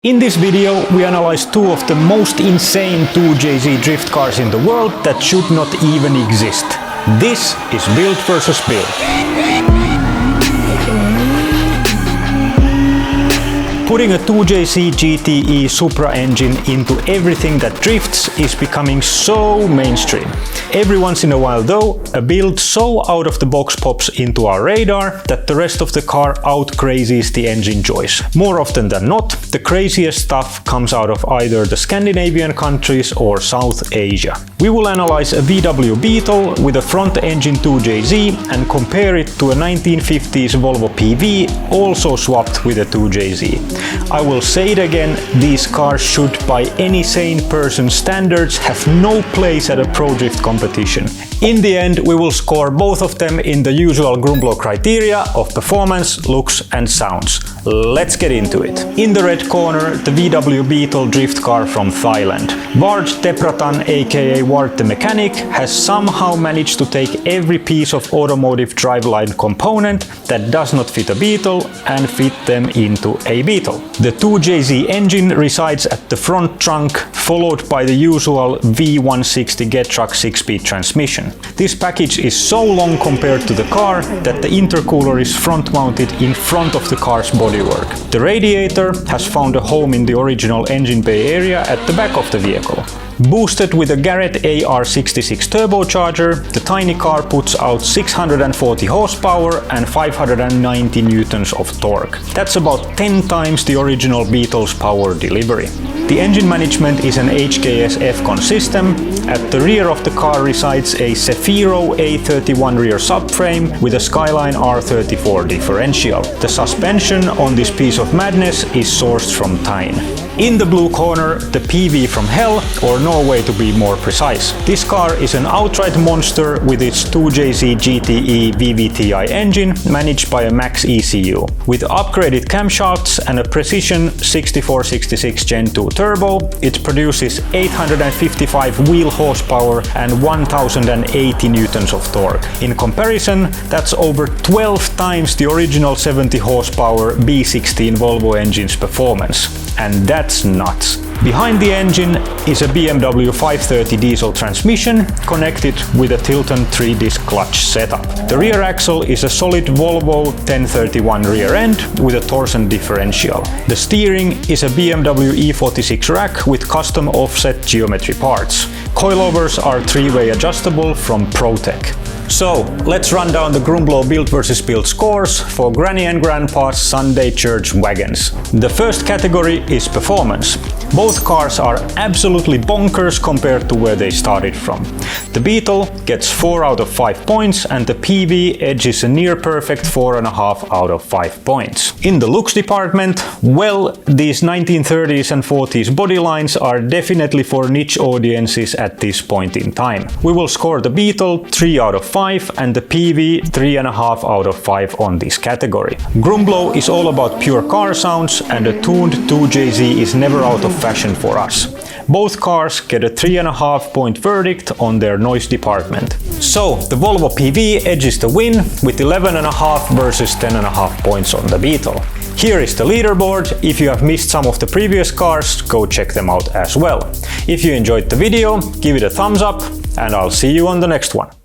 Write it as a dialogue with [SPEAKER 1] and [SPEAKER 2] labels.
[SPEAKER 1] In this video, we analyze two of the most insane 2JZ drift cars in the world that should not even exist. This is build versus build. Putting a 2JZ GTE Supra engine into everything that drifts is becoming so mainstream. Every once in a while though, a build so out of the box pops into our radar that the rest of the car out-crazies the engine joys. More often than not, the craziest stuff comes out of either the Scandinavian countries or South Asia. We will analyze a VW Beetle with a front-engine 2JZ and compare it to a 1950s Volvo PV, also swapped with a 2JZ. I will say it again, these cars should by any sane person's standards have no place at a pro drift competition. In the end, we will score both of them in the usual Grumblo criteria of performance, looks and sounds. Let's get into it. In the red corner, the VW Beetle drift car from Thailand. Vard Teppratan, aka Vard the Mechanic, has somehow managed to take every piece of automotive driveline component that does not fit a Beetle and fit them into a Beetle. The 2JZ engine resides at the front trunk, followed by the usual V160 Getrag 6-speed transmission. This package is so long compared to the car that the intercooler is front-mounted in front of the car's bodywork. The radiator has found a home in the original engine bay area at the back of the vehicle. Boosted with a Garrett AR66 turbocharger, the tiny car puts out 640 horsepower and 590 newtons of torque. That's about 10 times the original Beetle's power delivery. The engine management is an HKS F-Con system. At the rear of the car resides a Zefiro A31 rear subframe with a Skyline R34 differential. The suspension on this piece of madness is sourced from Thailand. In the blue corner, the PV from hell, or Norway to be more precise. This car is an outright monster with its 2JZ GTE VVTi engine managed by a max ECU. With upgraded camshafts and a Precision 6466 Gen 2 turbo, it produces 855 wheel horsepower and 1080 newtons of torque. In comparison, that's over 12 times the original 70 horsepower B16 Volvo engine's performance. And that's nuts. Behind the engine is a BMW 530 diesel transmission connected with a Tilton 3-disc clutch setup. The rear axle is a solid Volvo 1031 rear end with a torsion differential. The steering is a BMW E46 rack with custom offset geometry parts. Coilovers are 3-way adjustable from ProTech. So, let's run down the Grumblo build versus build scores for Granny and Grandpa's Sunday church wagons. The first category is performance. Both cars are absolutely bonkers compared to where they started from. The Beetle gets 4 out of 5 points and the PV edges a near perfect 4.5 out of 5 points. In the looks department, well, these 1930s and 40s body lines are definitely for niche audiences at this point in time. We will score the Beetle 3 out of 5 and the PV 3.5 out of 5 on this category. Grumblo is all about pure car sounds and a tuned 2JZ is never out of fashion for us. Both cars get a 3.5 point verdict on their noise department. So, the Volvo PV edges the win with 11.5 versus 10.5 points on the Beetle. Here is the leaderboard. If you have missed some of the previous cars, go check them out as well. If you enjoyed the video, give it a thumbs up and I'll see you on the next one.